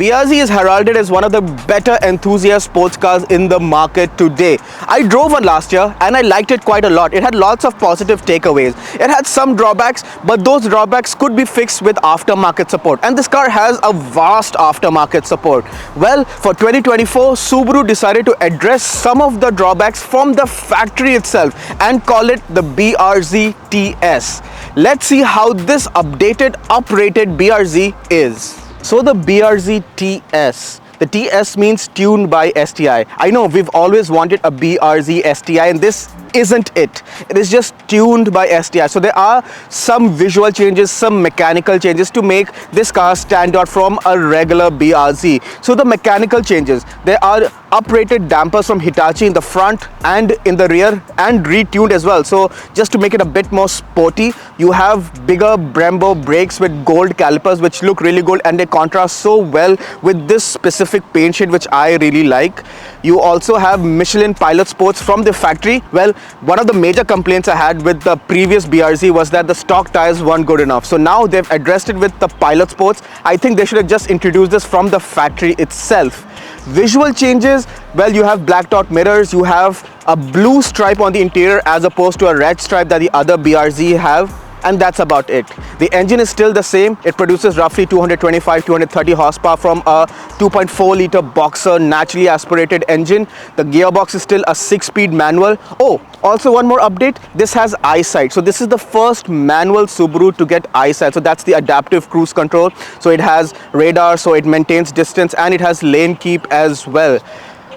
BRZ is heralded as one of the better enthusiast sports cars in the market today. I drove one last year and I liked it quite a lot. It had lots of positive takeaways. It had some drawbacks, but those drawbacks could be fixed with aftermarket support. And this car has a vast aftermarket support. Well, for 2024, Subaru decided to address some of the drawbacks from the factory itself and call it the BRZ TS. Let's see how this updated, uprated BRZ is. So the BRZ TS. The TS means tuned by STI. I know we've always wanted a BRZ STI, and this isn't it. It is just tuned by STI. So there are some visual changes, some mechanical changes to make this car stand out from a regular BRZ. So the mechanical changes, there are uprated dampers from Hitachi in the front and in the rear, and retuned as well. So just to make it a bit more sporty, you have bigger Brembo brakes with gold calipers which look really good, and they contrast so well with this specific paint shade which I really like. You also have Michelin Pilot Sports from the factory. Well, one of the major complaints I had with the previous BRZ was that the stock tires weren't good enough. So now they've addressed it with the Pilot Sports. I think they should have just introduced this from the factory itself. Visual changes, well, you have blacked out mirrors, you have a blue stripe on the interior as opposed to a red stripe that the other BRZ have. And that's about it. The engine is still the same. It produces roughly 225-230 horsepower from a 2.4 liter boxer naturally aspirated engine. The gearbox is still a 6-speed manual. Oh, also one more update, this has eyesight. So this is the first manual Subaru to get eyesight. So that's the adaptive cruise control. So it has radar, so it maintains distance, and it has lane keep as well.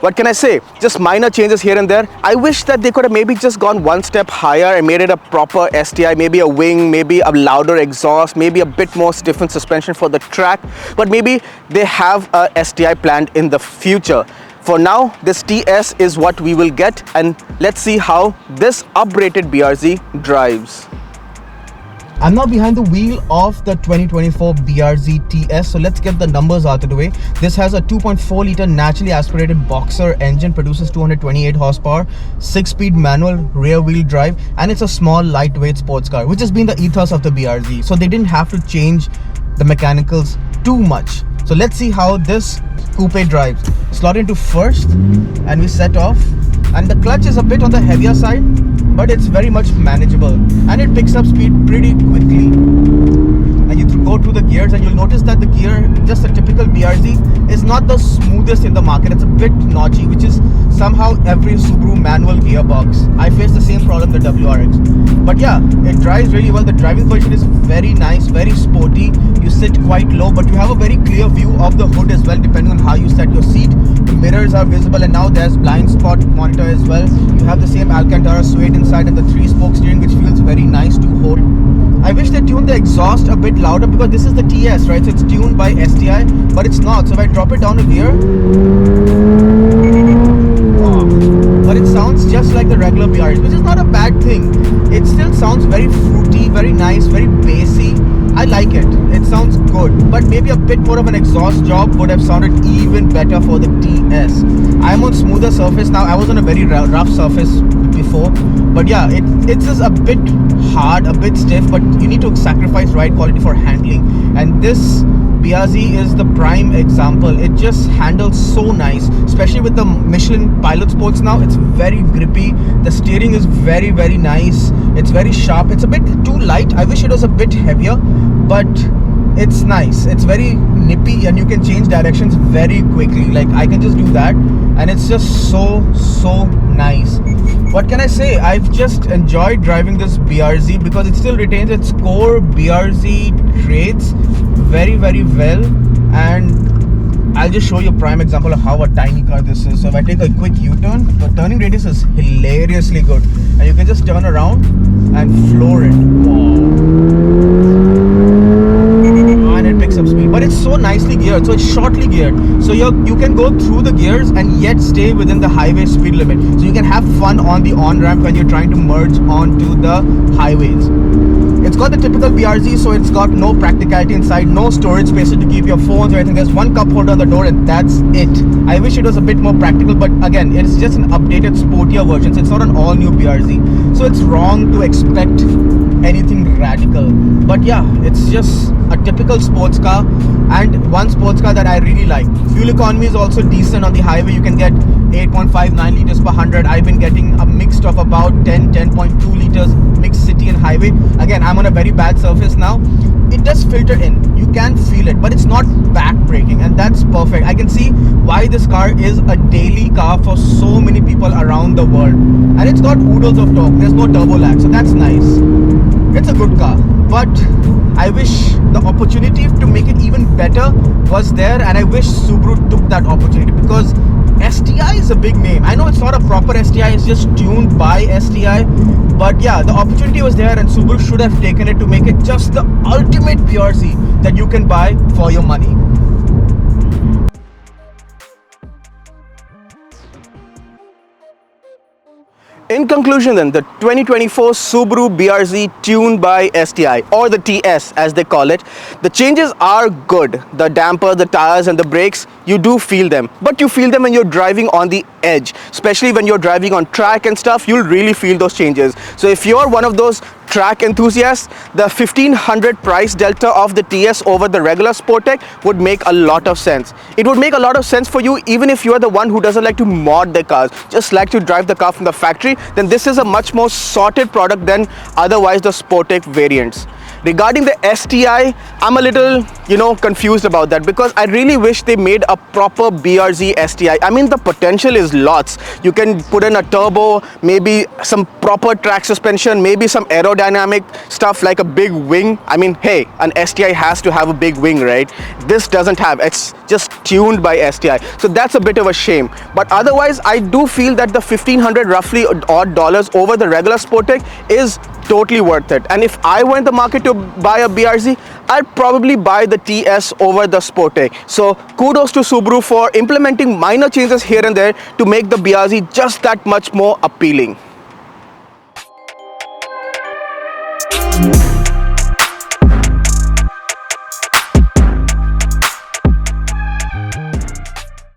What can I say? Just minor changes here and there. I wish that they could have maybe just gone one step higher and made it a proper STI, maybe a wing, maybe a louder exhaust, maybe a bit more stiffened suspension for the track, but maybe they have a STI planned in the future. For now, this TS is what we will get, and let's see how this uprated BRZ drives. I'm now behind the wheel of the 2024 BRZ TS, so let's get the numbers out of the way. This has a 2.4 liter naturally aspirated boxer engine, produces 228 horsepower, 6-speed manual rear wheel drive, and it's a small lightweight sports car, which has been the ethos of the BRZ. So they didn't have to change the mechanicals too much. So let's see how this coupe drives. Slot into first and we set off, and the clutch is a bit on the heavier side, but it's very much manageable and it picks up speed pretty quickly. And you go through the gears and you'll notice that the gear, just a typical BRZ, is not the smoothest in the market. It's a bit notchy, which is somehow every Subaru manual gearbox. I face the same problem with the WRX. But yeah, it drives really well. The driving position is very nice, very sporty. You sit quite low, but you have a very clear view of the hood as well, depending on how you set your seat. The mirrors are visible, and now there's blind spot monitor as well. You have the same Alcantara suede inside and the 3-spoke steering, which feels very nice to hold. I wish they tuned the exhaust a bit louder, because this is the TS, right? So it's tuned by STI, but it's not. So if I drop it down to here, but it sounds just like the regular BRZ, which is not a bad thing. It still sounds very fruity, very nice, very bassy. I like it. It sounds good, but maybe a bit more of an exhaust job would have sounded even better for the TS. I'm on smoother surface now. I was on a very rough surface before, but yeah, it's just a bit hard, a bit stiff, but you need to sacrifice ride quality for handling, and this BRZ is the prime example. It just handles so nice, especially with the Michelin Pilot Sports now. It's very grippy. The steering is very, very nice. It's very sharp. It's a bit too light. I wish it was a bit heavier, but it's nice. It's very nippy, and you can change directions very quickly. Like, I can just do that, and it's just so nice. What can I say? I've just enjoyed driving this BRZ because it still retains its core BRZ traits very, very well. And I'll just show you a prime example of how a tiny car this is. So if I take a quick U-turn, the turning radius is hilariously good, and you can just turn around and floor it. And it picks up speed, but it's so nicely geared, so it's shortly geared, so you can go through the gears and yet stay within the highway speed limit. So you can have fun on the on-ramp when you're trying to merge onto the highways. It's got the typical BRZ, so it's got no practicality inside, no storage spaces to keep your phones or anything. There's one cup holder on the door, and that's it. I wish it was a bit more practical, but again, it's just an updated, sportier version, so it's not an all-new BRZ. So it's wrong to expect anything radical. But yeah, it's just a typical sports car, and one sports car that I really like. Fuel economy is also decent on the highway. You can get 8.59 liters per 100. I've been getting a mixed of about 10.2 liters mixed city and highway. Again, I'm on a very bad surface now. It does filter in, you can feel it, but it's not back braking, and that's perfect. I can see why this car is a daily car for so many people around the world, and it's got oodles of torque. There's no turbo lag, so that's nice. It's a good car, but I wish the opportunity to make it even better was there, and I wish Subaru took that opportunity, because STI is a big name. I know it's not a proper STI, it's just tuned by STI, but yeah, the opportunity was there, and Subaru should have taken it to make it just the ultimate BRZ that you can buy for your money. In conclusion then, the 2024 Subaru BRZ tuned by STI, or the TS as they call it, the changes are good. The damper, the tires and the brakes, you do feel them. But you feel them when you're driving on the edge. Especially when you're driving on track and stuff, you'll really feel those changes. So if you're one of those track enthusiasts, the 1500 price delta of the TS over the regular Sportec would make a lot of sense. It would make a lot of sense for you even if you are the one who doesn't like to mod their cars, just like to drive the car from the factory. Then this is a much more sorted product than otherwise the Sportec variants. Regarding the STI, I'm a little, confused about that, because I really wish they made a proper BRZ STI. I mean, the potential is lots. You can put in a turbo, maybe some proper track suspension, maybe some aerodynamic stuff like a big wing. I mean, hey, an STI has to have a big wing, right? This doesn't have. It's just tuned by STI. So that's a bit of a shame. But otherwise, I do feel that the 1500 roughly odd dollars over the regular Sportec is totally worth it. And if I were in the market to buy a BRZ, I'd probably buy the TS over the Sportec. So kudos to Subaru for implementing minor changes here and there to make the BRZ just that much more appealing.